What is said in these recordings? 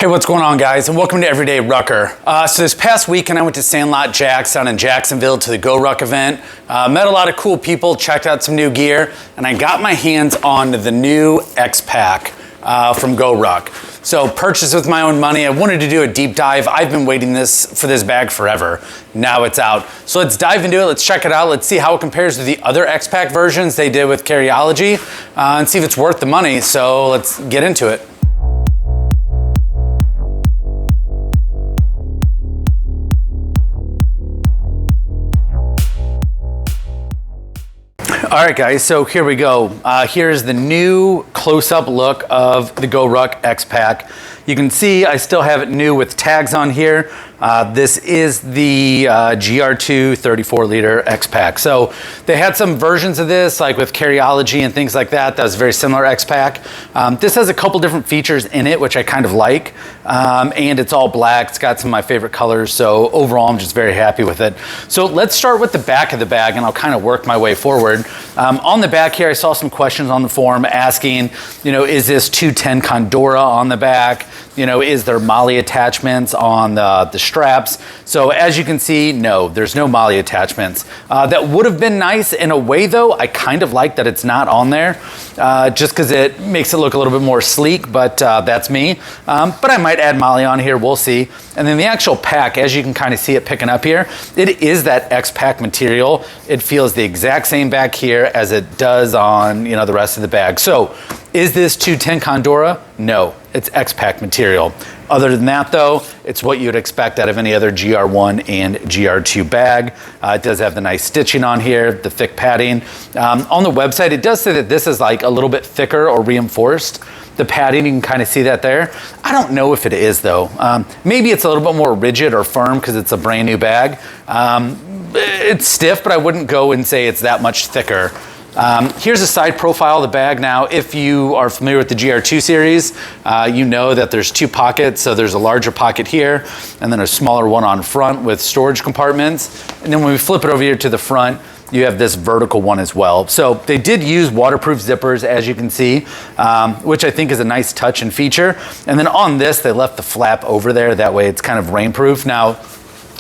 Hey, what's going on, guys, and welcome to Everyday Rucker. So this past weekend I went to Sandlot Jack's down in Jacksonville to the Goruck event. Met a lot of cool people, checked out some new gear, and I got my hands on the new Xpac from Goruck. So purchased with my own money. I wanted to do a deep dive. I've been waiting for this bag forever. Now it's out. So let's dive into it. Let's check it out. Let's see how it compares to the other Xpac versions they did with Carryology and see if it's worth the money. So let's get into it. All right, guys, so here we go. Here's the new close-up look of the Goruck Xpac. You can see I still have it new with tags on here. This is the GR2 34-liter Xpac. So they had some versions of this, like with Carryology and things like that. That was a very similar Xpac. This has a couple different features in it, which I kind of like. And it's all black. It's got some of my favorite colors. So overall, I'm just very happy with it. So let's start with the back of the bag, and I'll kind of work my way forward. On the back here, I saw some questions on the forum asking, is this 210 Condora on the back? Is there MOLLE attachments on the straps? So as you can see, no, there's no MOLLE attachments. That would have been nice in a way, though. I kind of like that it's not on there, just because it makes it look a little bit more sleek, but that's me. But I might add MOLLE on here, we'll see. And then the actual pack, as you can kind of see it picking up here, it is that X-Pac material. It feels the exact same back here as it does on the rest of the bag. So is this 210 Condora? No, it's Xpac material. Other than that, though, it's what you'd expect out of any other GR1 and GR2 bag. It does have the nice stitching on here, the thick padding. On the website, it does say that this is like a little bit thicker or reinforced. The padding, you can kind of see that there. I don't know if it is, though. Maybe it's a little bit more rigid or firm because it's a brand new bag. It's stiff, but I wouldn't go and say it's that much thicker. Here's a side profile of the bag. Now, if you are familiar with the GR2 series, you know that there's two pockets. So there's a larger pocket here and then a smaller one on front with storage compartments. And then when we flip it over here to the front, you have this vertical one as well. So they did use waterproof zippers, as you can see, which I think is a nice touch and feature. And then on this, they left the flap over there. That way it's kind of rainproof. Now,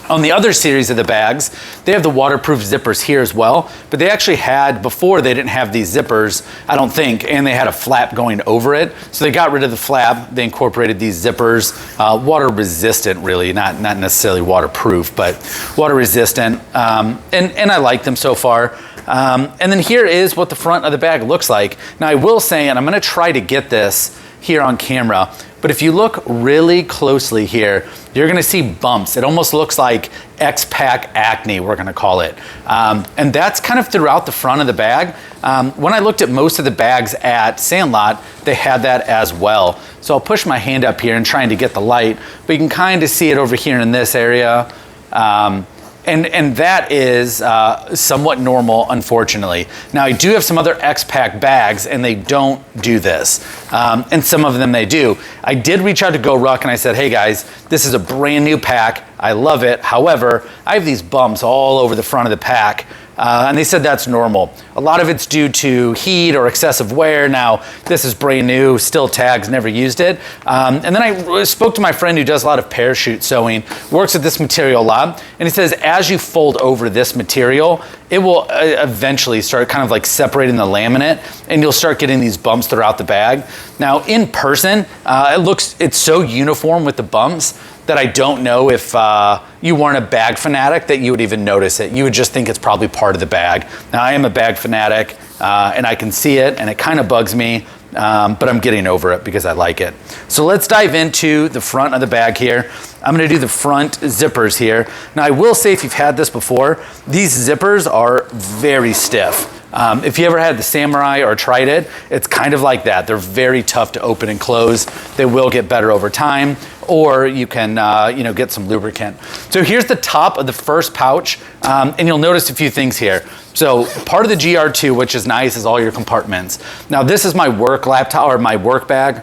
on the other series of the bags, they have the waterproof zippers here as well, but they actually had, before they didn't have these zippers, I don't think, and they had a flap going over it. So they got rid of the flap, they incorporated these zippers, water resistant really, not necessarily waterproof, but water resistant, and I like them so far. And then here is what the front of the bag looks like. Now I will say, and I'm gonna try to get this here on camera, but if you look really closely here, you're gonna see bumps. It almost looks like X-Pac acne, we're gonna call it. And that's kind of throughout the front of the bag. When I looked at most of the bags at Sandlot, they had that as well. So I'll push my hand up here and trying to get the light, but you can kind of see it over here in this area. And that is somewhat normal, unfortunately. Now, I do have some other X-Pac bags, and they don't do this. And some of them they do. I did reach out to Goruck, and I said, hey, guys, this is a brand new pack. I love it. However, I have these bumps all over the front of the pack. And they said that's normal. A lot of it's due to heat or excessive wear. Now, this is brand new, still tags, never used it. And then I spoke to my friend who does a lot of parachute sewing, works with this material a lot, and he says as you fold over this material, it will eventually start kind of like separating the laminate, and you'll start getting these bumps throughout the bag. Now, in person, it's so uniform with the bumps that I don't know if you weren't a bag fanatic that you would even notice it. You would just think it's probably part of the bag. Now, I am a bag fanatic, and I can see it, and it kind of bugs me, but I'm getting over it because I like it. So let's dive into the front of the bag here. I'm gonna do the front zippers here. Now, I will say, if you've had this before, these zippers are very stiff. If you ever had the Samurai or tried it, it's kind of like that. They're very tough to open and close. They will get better over time, or you can get some lubricant. So here's the top of the first pouch, and you'll notice a few things here. So part of the GR2, which is nice, is all your compartments. Now this is my work laptop, or my work bag,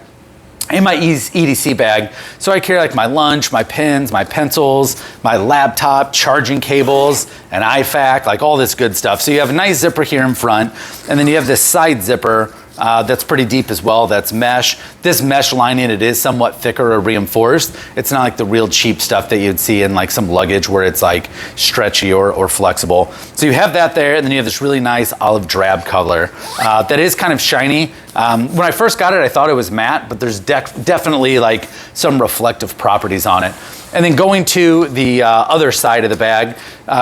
and my EDC bag. So I carry like my lunch, my pens, my pencils, my laptop, charging cables, an iFac, like all this good stuff. So you have a nice zipper here in front, and then you have this side zipper That's pretty deep as well. That's mesh. This mesh lining, it is somewhat thicker or reinforced. It's not like the real cheap stuff that you'd see in like some luggage where it's like stretchy or flexible. So you have that there, and then you have this really nice olive drab color that is kind of shiny. When I first got it, I thought it was matte, but there's definitely like some reflective properties on it. And then going to the other side of the bag,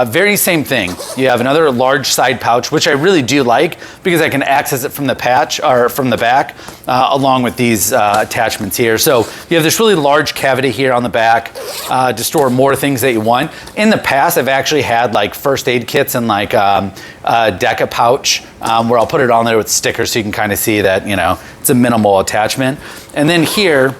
very same thing. You have another large side pouch, which I really do like because I can access it from the patch or from the back, along with these attachments here. So you have this really large cavity here on the back to store more things that you want. In the past, I've actually had like first aid kits and like a Deca pouch where I'll put it on there with stickers so you can kind of see that, you know, it's a minimal attachment. And then here,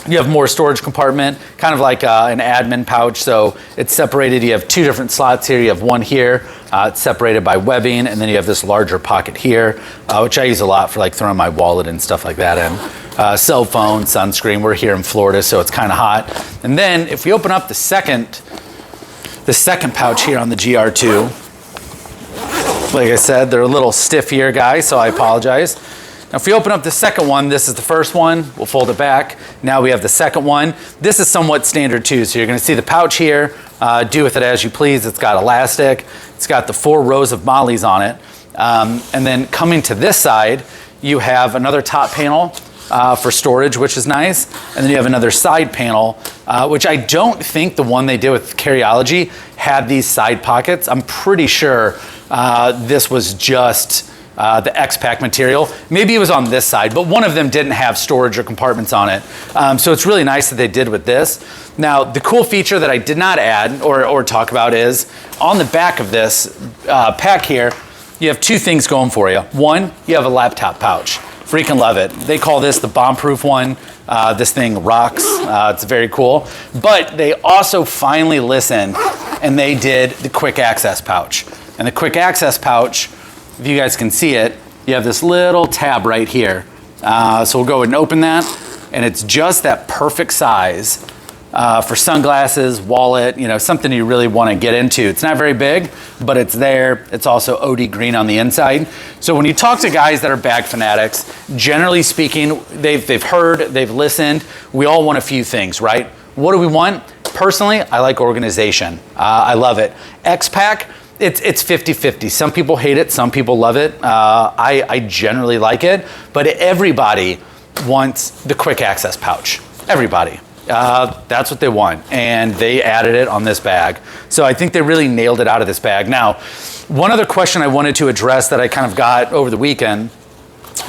you have more storage compartment, kind of like an admin pouch. So it's separated. You have two different slots here. You have one here. It's separated by webbing. And then you have this larger pocket here, which I use a lot for like throwing my wallet and stuff like that in. Cell phone, sunscreen. We're here in Florida, so it's kind of hot. And then if we open up the second pouch here on the GR2, like I said, they're a little stiff here, guys, so I apologize. Now, if we open up the second one, this is the first one. We'll fold it back. Now we have the second one. This is somewhat standard too. So you're going to see the pouch here. Do with it as you please. It's got elastic. It's got the 4 rows of mollies on it. And then coming to this side, you have another top panel for storage, which is nice. And then you have another side panel, which I don't think the one they did with Carryology had these side pockets. I'm pretty sure this was just the Xpac material. Maybe it was on this side, but one of them didn't have storage or compartments on it. So it's really nice that they did with this. Now, the cool feature that I did not add or talk about is on the back of this pack here, you have 2 things going for you. One, you have a laptop pouch. Freaking love it. They call this the bomb-proof one. This thing rocks. It's very cool. But they also finally listened and they did the quick access pouch. And the quick access pouch, if you guys can see it, you have this little tab right here. So we'll go ahead and open that, and it's just that perfect size for sunglasses, wallet, you know, something you really want to get into. It's not very big, but it's there. It's also OD green on the inside. So when you talk to guys that are bag fanatics, generally speaking, they've heard, they've listened. We all want a few things, right? What do we want? Personally, I like organization. I love it. Xpac, it's 50-50. Some people hate it, some people love it. I generally like it, but everybody wants the quick access pouch. Everybody. That's what they want, and they added it on this bag. So I think they really nailed it out of this bag. Now, one other question I wanted to address that I kind of got over the weekend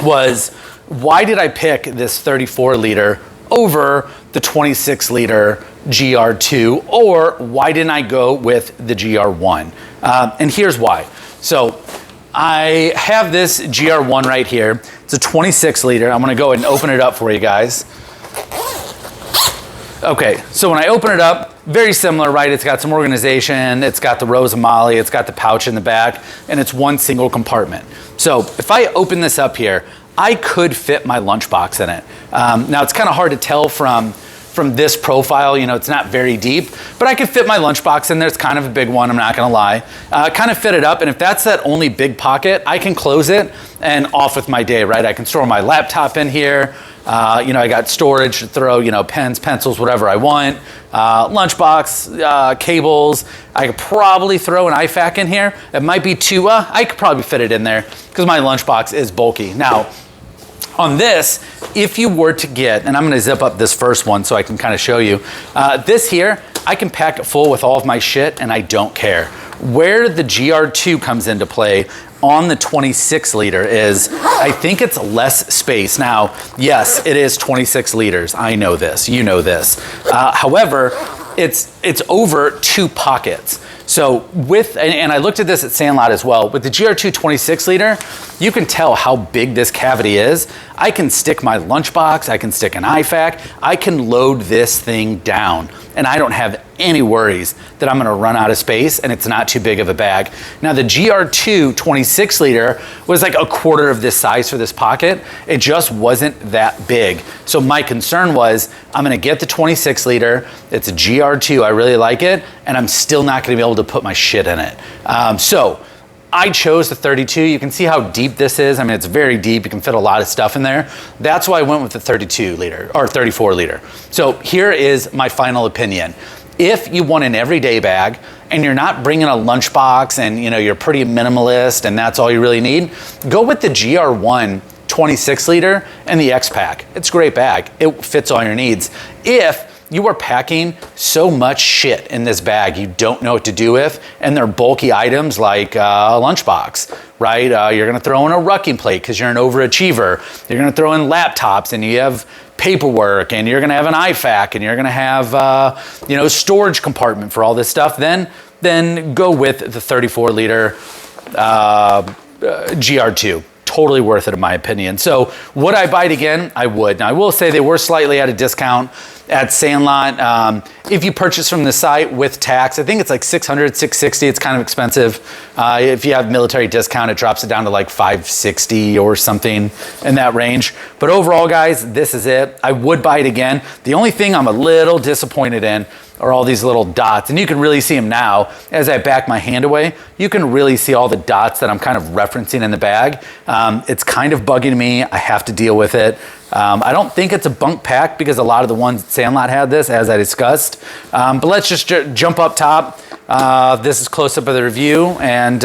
was, why did I pick this 34 liter over the 26 liter GR2, or why didn't I go with the GR1? And here's why. So I have this GR1 right here. It's a 26 liter. I'm gonna go ahead and open it up for you guys. Okay, so when I open it up, very similar, right? It's got some organization, it's got the rows of molly, it's got the pouch in the back, and it's one single compartment. So if I open this up here, I could fit my lunchbox in it. Now it's kind of hard to tell from this profile, you know, it's not very deep, but I could fit my lunchbox in there. It's kind of a big one, I'm not gonna lie. Kind of fit it up, and if that's that only big pocket, I can close it and off with my day, right? I can store my laptop in here. You know, I got storage to throw, you know, pens, pencils, whatever I want. Lunchbox, cables. I could probably throw an iPac in here. It might be too, I could probably fit it in there because my lunchbox is bulky. Now, on this, if you were to get, and I'm gonna zip up this first one so I can kind of show you, this here, I can pack it full with all of my shit and I don't care. Where the GR2 comes into play on the 26 liter is, I think it's less space. Now, yes, it is 26 liters. I know this, you know this. However, it's over 2 pockets. So with, and I looked at this at Sandlot as well, with the GR2 26 liter, you can tell how big this cavity is. I can stick my lunchbox, I can stick an iPac, I can load this thing down, and I don't have any worries that I'm gonna run out of space and it's not too big of a bag. Now the GR2 26 liter was like a quarter of this size for this pocket. It just wasn't that big. So my concern was, I'm gonna get the 26 liter, it's a GR2, I really like it, and I'm still not gonna be able to put my shit in it. So I chose the 32. You can see how deep this is. I mean, it's very deep. You can fit a lot of stuff in there. That's why I went with the 32 liter or 34 liter. So here is my final opinion. If you want an everyday bag and you're not bringing a lunchbox and you're pretty minimalist and that's all you really need, go with the GR1 26 liter and the Xpac. It's a great bag. It fits all your needs. If you are packing so much shit in this bag you don't know what to do with, and they're bulky items like a lunchbox, right? You're gonna throw in a rucking plate because you're an overachiever. You're gonna throw in laptops and you have paperwork, and you're gonna have an IFAC, and you're gonna have storage compartment for all this stuff. Then go with the 34 liter GR2. Totally worth it in my opinion. So would I buy it again? I would. Now I will say they were slightly at a discount at Sandlot. If you purchase from the site with tax, I think it's like $600, $660. It's kind of expensive. If you have military discount, it drops it down to like $560 or something in that range. But overall, guys, this is it. I would buy it again. The only thing I'm a little disappointed in are all these little dots, and you can really see them now as I back my hand away. You can really see all the dots that I'm kind of referencing in the bag. It's kind of bugging me. I have to deal with it. I don't think it's a bunk pack because a lot of the ones at Sandlot had this, as I discussed. But let's just jump up top. This is close up of the review, and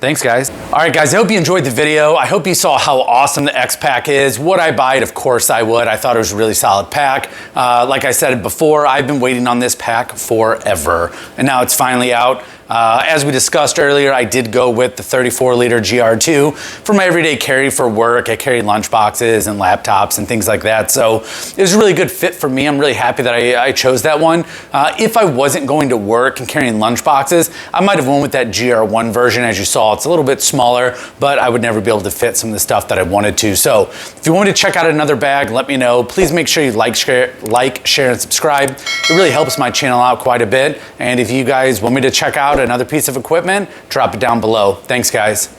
thanks, guys. All right, guys, I hope you enjoyed the video. I hope you saw how awesome the Xpac is. Would I buy it? Of course I would. I thought it was a really solid pack. Like I said before, I've been waiting on this pack forever, and now it's finally out. As we discussed earlier, I did go with the 34 liter GR2 for my everyday carry for work. I carry lunch boxes and laptops and things like that. So it was a really good fit for me. I'm really happy that I chose that one. If I wasn't going to work and carrying lunch boxes, I might have went with that GR1 version. As you saw, it's a little bit smaller, but I would never be able to fit some of the stuff that I wanted to. So if you want to check out another bag, let me know. Please make sure you like, share, and subscribe. It really helps my channel out quite a bit. And if you guys want me to check out another piece of equipment, drop it down below. Thanks, guys.